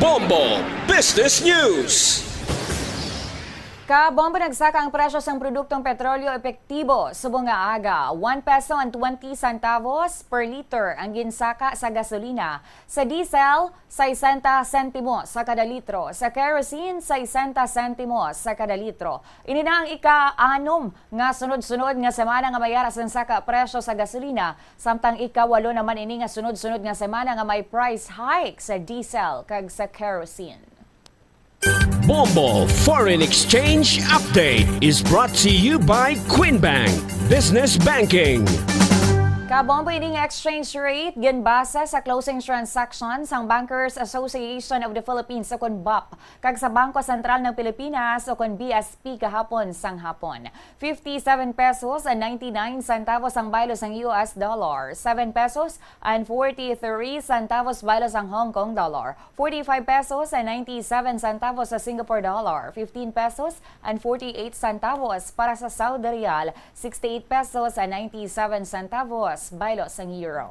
Bombo Business News. Kabombo nagsaka ang presyo ng produktong petrolyo epektibo subong nga aga. 1 peso and 20 centavos per liter ang ginsaka sa gasolina. Sa diesel, 60 sentimo sa kada litro. Sa kerosene, 60 sentimo sa kada litro. Ini na ang ika-6 nga sunod-sunod nga semana nga mayara sa saka presyo sa gasolina. Samtang ika-8 naman ini nga sunod-sunod nga semana nga may price hike sa diesel kag sa kerosene. Bombo Foreign Exchange Update is brought to you by Quinbank Business Banking. Kabombo ining exchange rate ginbasa sa closing transactions ang Bankers Association of the Philippines o BAP kag sa Bangko Sentral ng Pilipinas o BSP kahapon sang hapon. 57 pesos and 99 centavos ang baylos ang US dollar, 7 pesos and 43 centavos baylos ang Hong Kong dollar, 45 pesos and 97 centavos sa Singapore dollar, 15 pesos and 48 centavos para sa Saudi Riyal, 68 pesos and 97 centavos baylos ang euro.